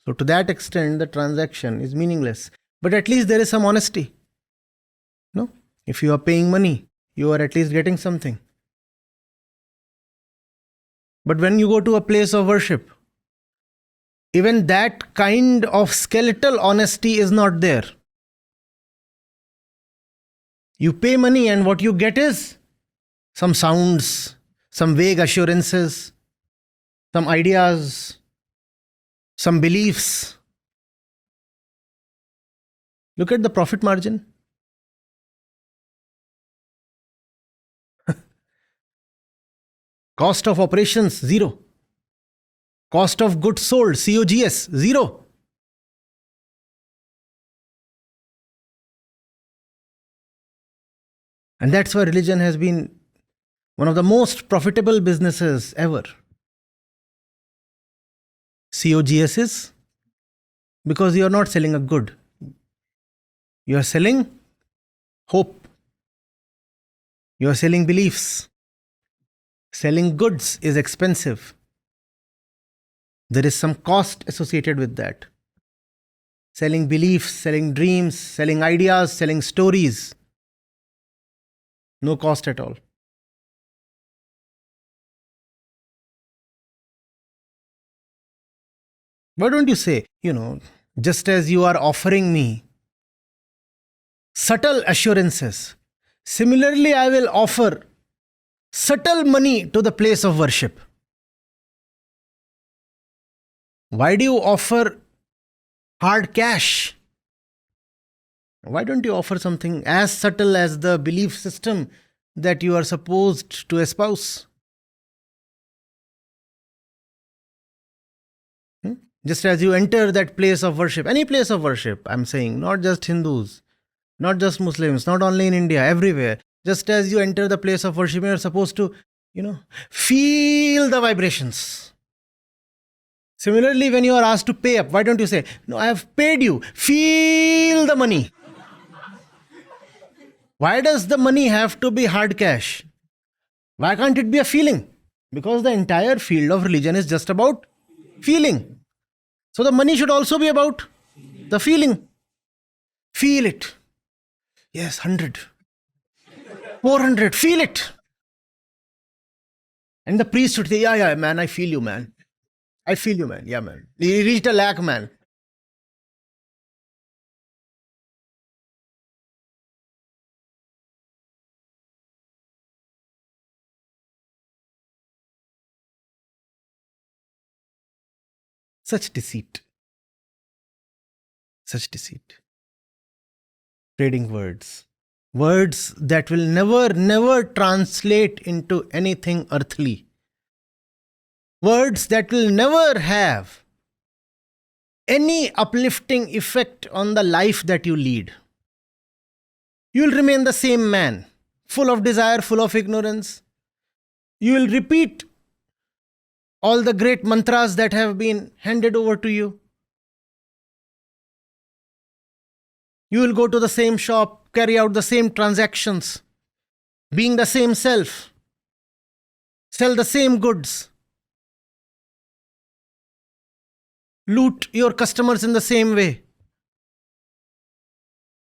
So to that extent, the transaction is meaningless. But at least there is some honesty. No? If you are paying money, you are at least getting something. But when you go to a place of worship, even that kind of skeletal honesty is not there. You pay money and what you get is some sounds, some vague assurances, some ideas, some beliefs. Look at the profit margin. Cost of operations, 0. Cost of goods sold, COGS, 0. And that's why religion has been one of the most profitable businesses ever. COGS is because you are not selling a good. You are selling hope. You are selling beliefs. Selling goods is expensive. There is some cost associated with that. Selling beliefs, selling dreams, selling ideas, selling stories. No cost at all. Why don't you say, just as you are offering me subtle assurances, similarly I will offer subtle money to the place of worship. Why do you offer hard cash? Why don't you offer something as subtle as the belief system that you are supposed to espouse? Just as you enter that place of worship, any place of worship, I'm saying, not just Hindus, not just Muslims, not only in India, everywhere. Just as you enter the place of worship, you're supposed to, feel the vibrations. Similarly, when you are asked to pay up, why don't you say, no, I have paid you. Feel the money. Why does the money have to be hard cash? Why can't it be a feeling? Because the entire field of religion is just about feeling. So the money should also be about the feeling. Feel it. Yes, 100. 400. Feel it. And the priest should say, yeah, man, I feel you, man. I feel you, man. Yeah, man. He reached a lakh, man. Such deceit. Such deceit. Trading words. Words that will never translate into anything earthly. Words that will never have any uplifting effect on the life that you lead. You will remain the same man, full of desire, full of ignorance. You will repeat all the great mantras that have been handed over to you. You will go to the same shop, carry out the same transactions, being the same self, sell the same goods, loot your customers in the same way,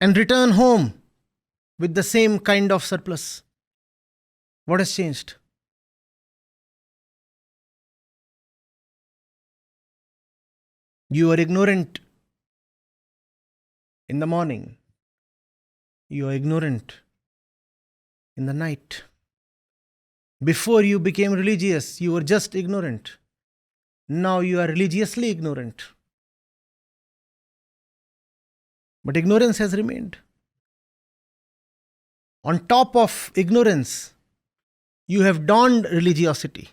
and return home with the same kind of surplus. What has changed? You are ignorant in the morning. You are ignorant in the night. Before you became religious, you were just ignorant. Now you are religiously ignorant. But ignorance has remained. On top of ignorance, you have donned religiosity.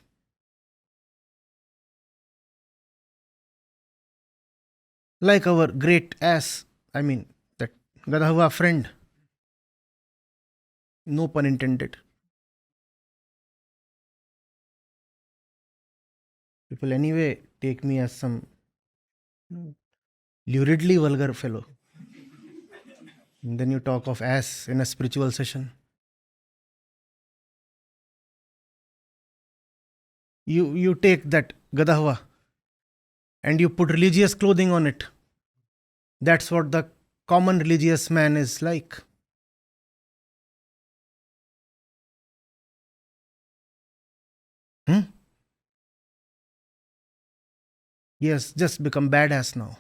Like our great ass, that Gadahava friend. No pun intended. People anyway take me as some luridly vulgar fellow. And then you talk of ass in a spiritual session. You take that Gadahava and you put religious clothing on it. That's what the common religious man is like. Yes, just become badass now.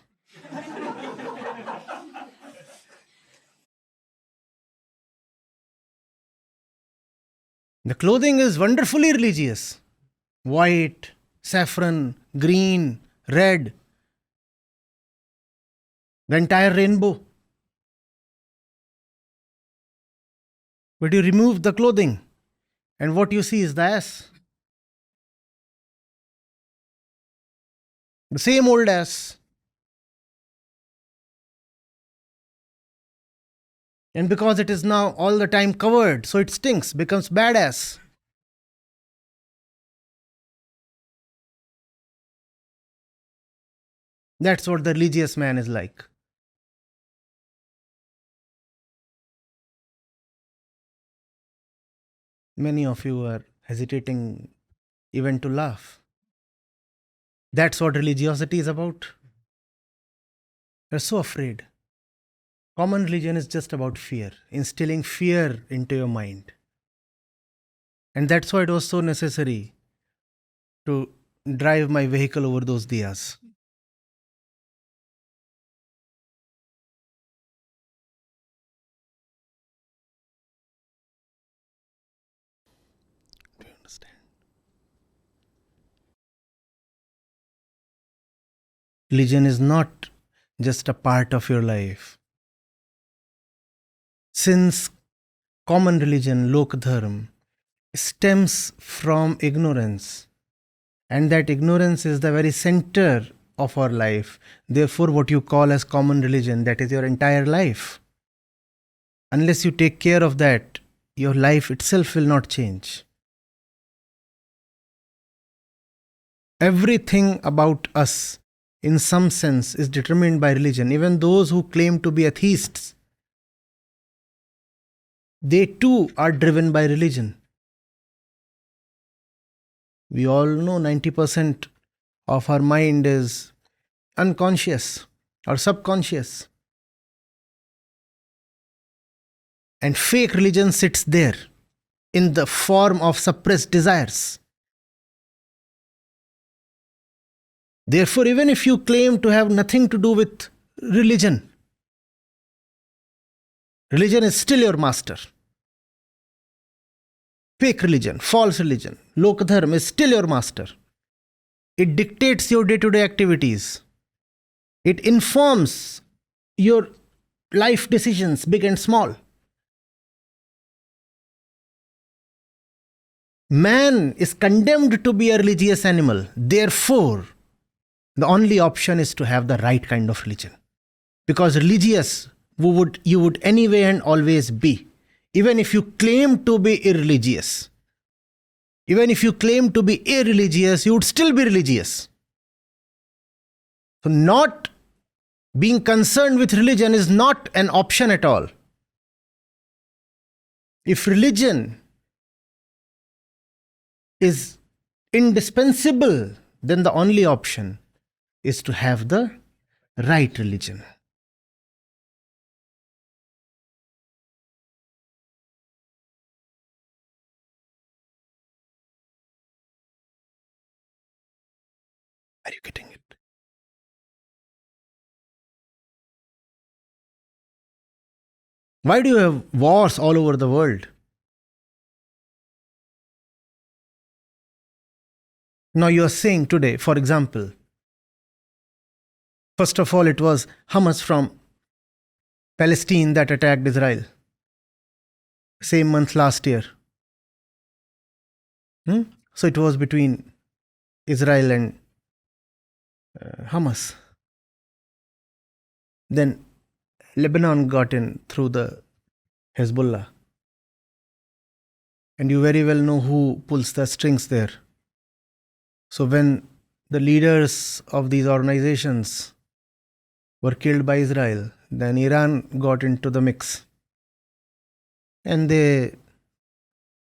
The clothing is wonderfully religious. White, saffron, green, red. The entire rainbow. But you remove the clothing and what you see is the ass. The same old ass. And because it is now all the time covered, so it stinks, becomes badass. That's what the religious man is like. Many of you are hesitating even to laugh. That's what religiosity is about. You're so afraid. Common religion is just about fear, instilling fear into your mind. And that's why it was so necessary to drive my vehicle over those diyas. Do you understand? Religion is not just a part of your life. Since common religion, Lok Dharma, stems from ignorance, and that ignorance is the very center of our life. Therefore, what you call as common religion, that is your entire life. Unless you take care of that, your life itself will not change. Everything about us, in some sense, is determined by religion. Even those who claim to be atheists, they too are driven by religion. We all know 90% of our mind is unconscious or subconscious. And fake religion sits there in the form of suppressed desires. Therefore, even if you claim to have nothing to do with religion, religion is still your master. Fake religion, false religion, Lokadharma is still your master. It dictates your day-to-day activities. It informs your life decisions, big and small. Man is condemned to be a religious animal. Therefore, the only option is to have the right kind of religion. Because religious, you would anyway and always be. Even if you claim to be irreligious. Even if you claim to be irreligious, you would still be religious. So not being concerned with religion is not an option at all. If religion is indispensable, then the only option is to have the right religion. Are you getting it? Why do you have wars all over the world? Now you are saying today, for example, first of all, it was Hamas from Palestine that attacked Israel. Same month last year. So it was between Israel and Hamas. Then Lebanon got in through the Hezbollah. And you very well know who pulls the strings there. So when the leaders of these organizations were killed by Israel, then Iran got into the mix. And they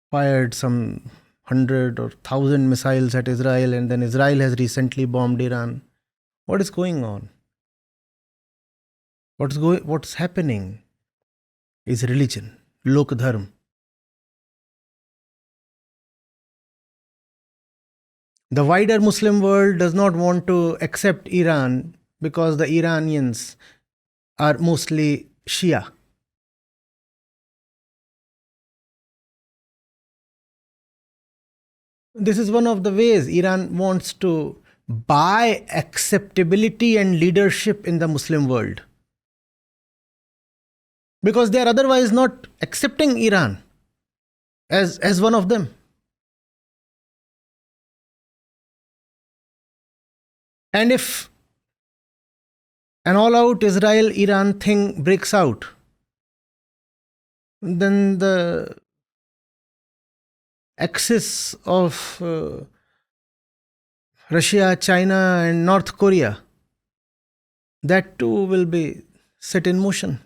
fired some 100 or 1,000 missiles at Israel, and then Israel has recently bombed Iran. What is going on? What's happening is religion, Lokadharma. The wider Muslim world does not want to accept Iran because the Iranians are mostly Shia. This is one of the ways Iran wants to buy acceptability and leadership in the Muslim world. Because they are otherwise not accepting Iran as one of them. And if an all-out Israel-Iran thing breaks out, then the axis of Russia, China and North Korea, that too will be set in motion.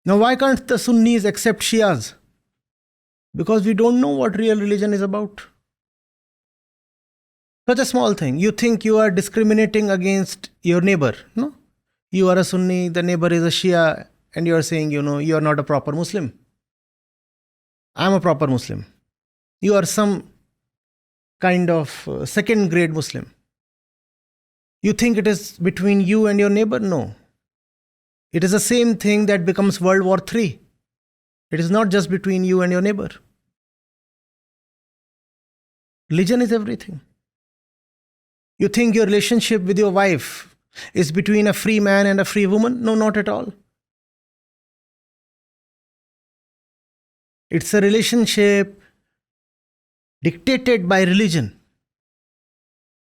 Now why can't the Sunnis accept Shias? Because we don't know what real religion is about. Such a small thing. You think you are discriminating against your neighbor. No? You are a Sunni, the neighbor is a Shia, and you are saying, you are not a proper Muslim. I am a proper Muslim. You are some kind of second grade Muslim. You think it is between you and your neighbor? No. It is the same thing that becomes World War III. It is not just between you and your neighbor. Religion is everything. You think your relationship with your wife is between a free man and a free woman? No, not at all. It's a relationship dictated by religion.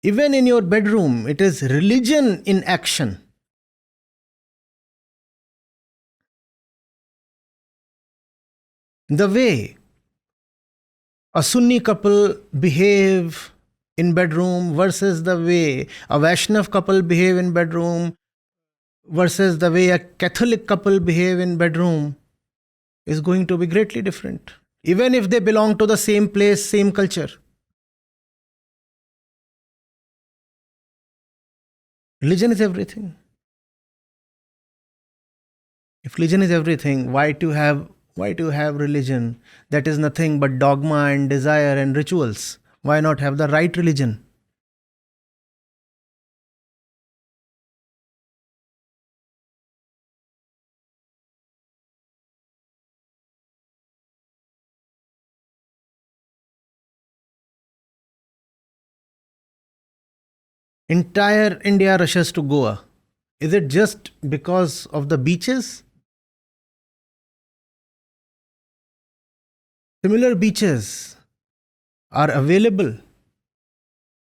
Even in your bedroom, it is religion in action. The way a Sunni couple behave in bedroom versus the way a Vaishnav couple behave in bedroom versus the way a Catholic couple behave in bedroom is going to be greatly different, even if they belong to the same place, same culture. Religion is everything. If religion is everything, why to have religion that is nothing but dogma and desire and rituals? Why not have the right religion? Entire India rushes to Goa. Is it just because of the beaches? Similar beaches are available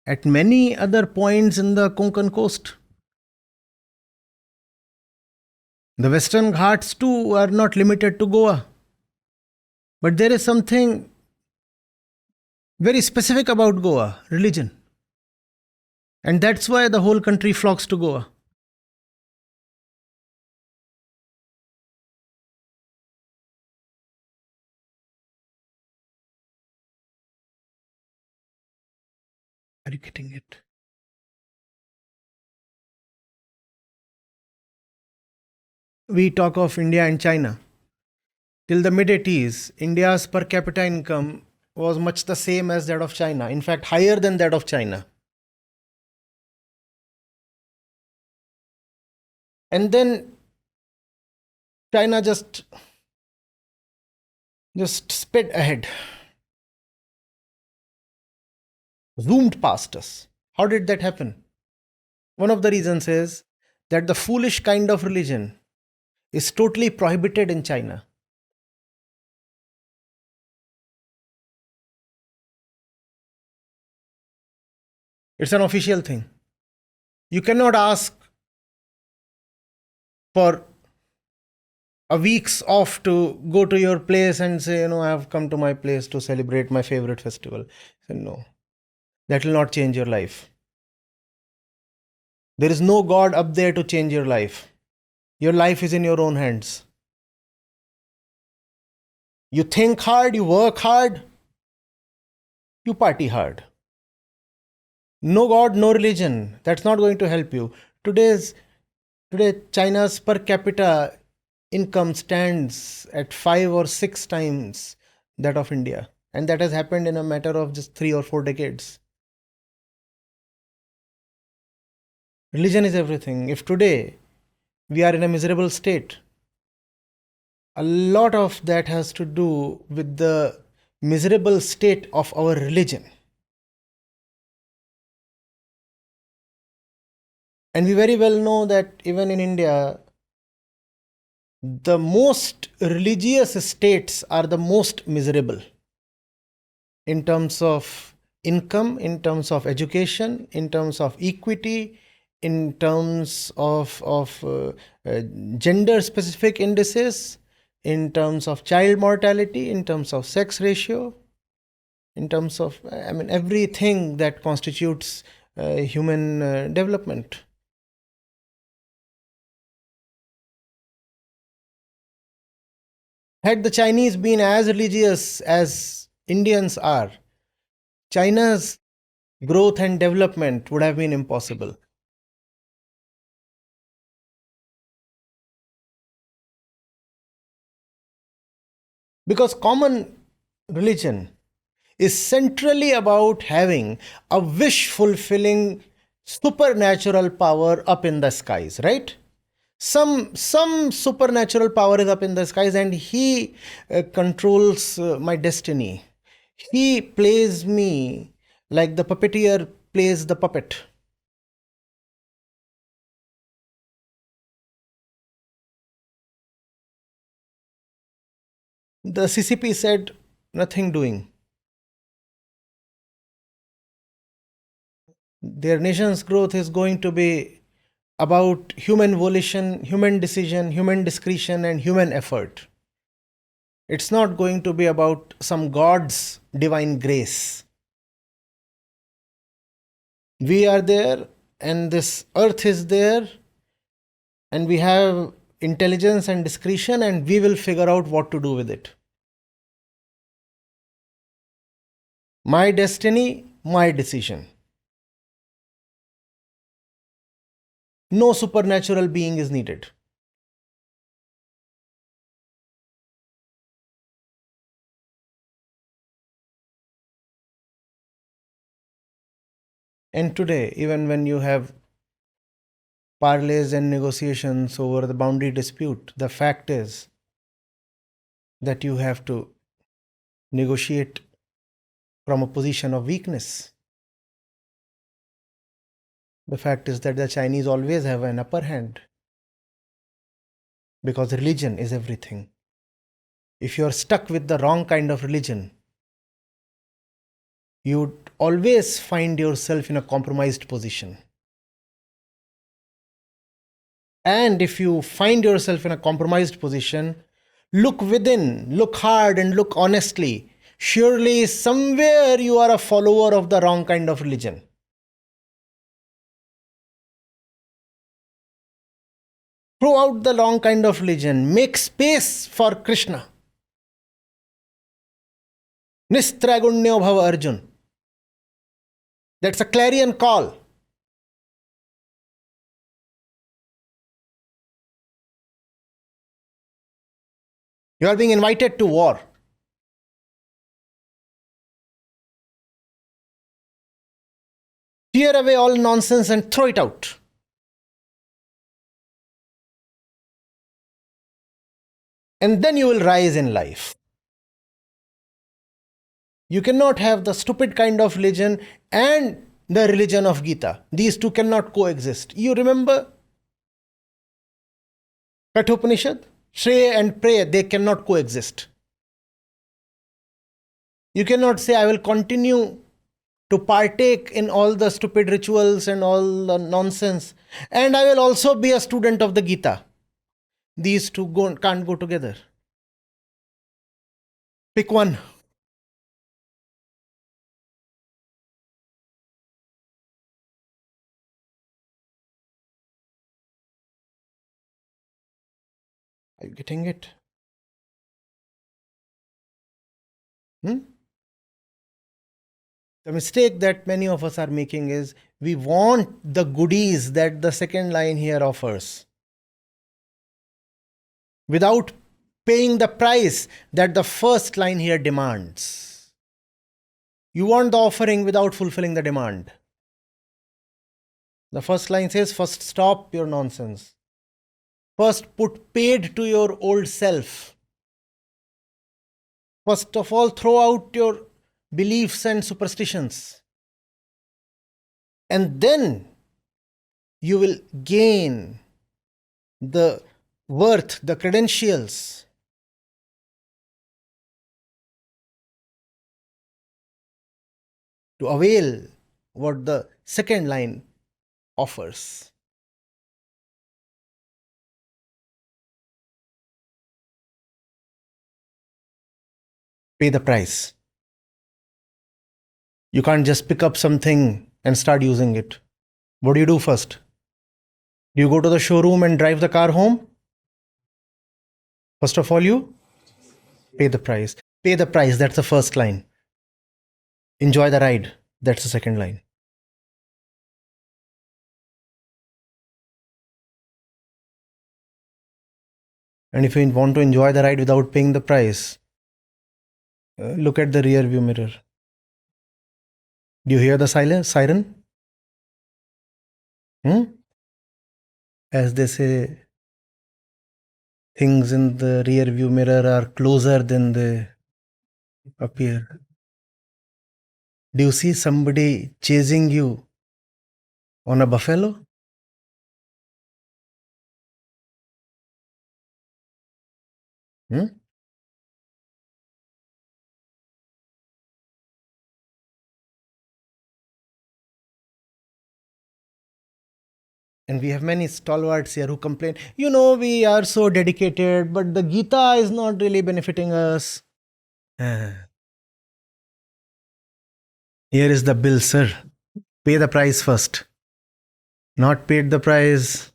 at many other points in the Konkan coast. The Western Ghats too are not limited to Goa. But there is something very specific about Goa, religion. And that's why the whole country flocks to Goa. Are you getting it? We talk of India and China. Till the mid-80s, India's per capita income was much the same as that of China. In fact, higher than that of China. And then China just sped ahead, zoomed past us. How did that happen? One of the reasons is that the foolish kind of religion is totally prohibited in China. It's an official thing. You cannot ask for a week's off to go to your place and say, I have come to my place to celebrate my favorite festival. Say, no, that will not change your life. There is no God up there to change your life. Your life is in your own hands. You think hard, you work hard, you party hard. No God, no religion. That's not going to help you. Today, China's per capita income stands at 5 or 6 times that of India. And that has happened in a matter of just 3 or 4 decades. Religion is everything. If today we are in a miserable state, a lot of that has to do with the miserable state of our religion. And we very well know that even in India, the most religious states are the most miserable in terms of income, in terms of education, in terms of equity, in terms of gender specific indices, in terms of child mortality, in terms of sex ratio, in terms of everything that constitutes human development. Had the Chinese been as religious as Indians are, China's growth and development would have been impossible. Because common religion is centrally about having a wish fulfilling supernatural power up in the skies, right? Some supernatural power is up in the skies and he controls my destiny. He plays me like the puppeteer plays the puppet. The CCP said nothing doing. Their nation's growth is going to be about human volition, human decision, human discretion, and human effort. It's not going to be about some God's divine grace. We are there, and this earth is there, and we have intelligence and discretion, and we will figure out what to do with it. My destiny, my decision. No supernatural being is needed. And today, even when you have parleys and negotiations over the boundary dispute, the fact is that you have to negotiate from a position of weakness. The fact is that the Chinese always have an upper hand because religion is everything. If you are stuck with the wrong kind of religion, you would always find yourself in a compromised position. And if you find yourself in a compromised position, look within, look hard, and look honestly. Surely somewhere you are a follower of the wrong kind of religion. Throw out the wrong kind of religion. Make space for Krishna. Nistragunyo bhava Arjun. That's a clarion call. You are being invited to war. Tear away all nonsense and throw it out. And then you will rise in life. You cannot have the stupid kind of religion and the religion of Gita. These two cannot coexist. You remember Kathopanishad? Shrey and pray, they cannot coexist. You cannot say, I will continue to partake in all the stupid rituals and all the nonsense, and I will also be a student of the Gita. These two can't go together. Pick one. Are you getting it? The mistake that many of us are making is we want the goodies that the second line here offers without paying the price that the first line here demands. You want the offering without fulfilling the demand. The first line says, first stop your nonsense. First put paid to your old self. First of all, throw out your beliefs and superstitions. And then you will gain the worth, the credentials to avail what the second line offers. Pay the price. You can't just pick up something and start using it. What do you do first? Do you go to the showroom and drive the car home? First of all, you pay the price. Pay the price, that's the first line. Enjoy the ride, that's the second line. And if you want to enjoy the ride without paying the price, look at the rear view mirror. Do you hear the siren? As they say, things in the rear view mirror are closer than they appear. Do you see somebody chasing you on a buffalo? And we have many stalwarts here who complain, we are so dedicated, but the Gita is not really benefiting us. Here is the bill, sir. Pay the price first. Not paid the price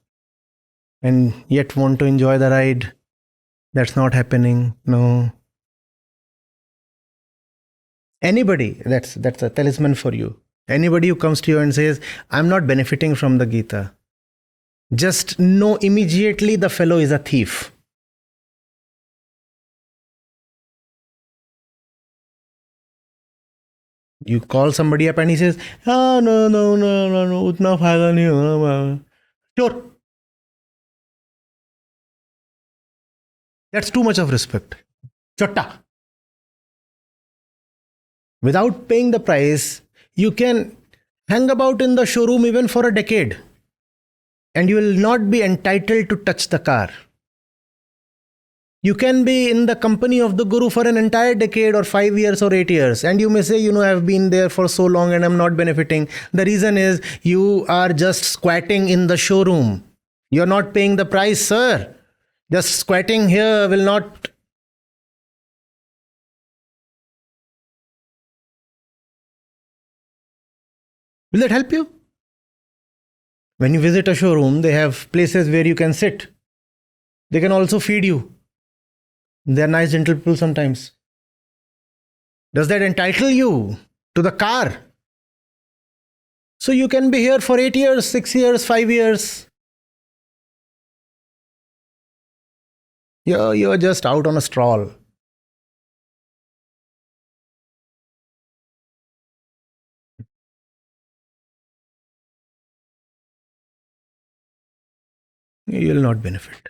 and yet want to enjoy the ride. That's not happening. No. Anybody, that's a talisman for you. Anybody who comes to you and says, I'm not benefiting from the Gita, just know immediately the fellow is a thief. You call somebody up and he says, no, utna fayda nahi hona. Sure. That's too much of respect. Chotta. Without paying the price, you can hang about in the showroom even for a decade and you will not be entitled to touch the car. You can be in the company of the Guru for an entire decade or 5 years or 8 years and you may say, I've been there for so long and I'm not benefiting. The reason is you are just squatting in the showroom. You're not paying the price, sir. Just squatting here will not. Will that help you? When you visit a showroom, they have places where you can sit. They can also feed you. They're nice, gentle people sometimes. Does that entitle you to the car? So you can be here for 8 years, 6 years, 5 years. You're just out on a stroll. You will not benefit.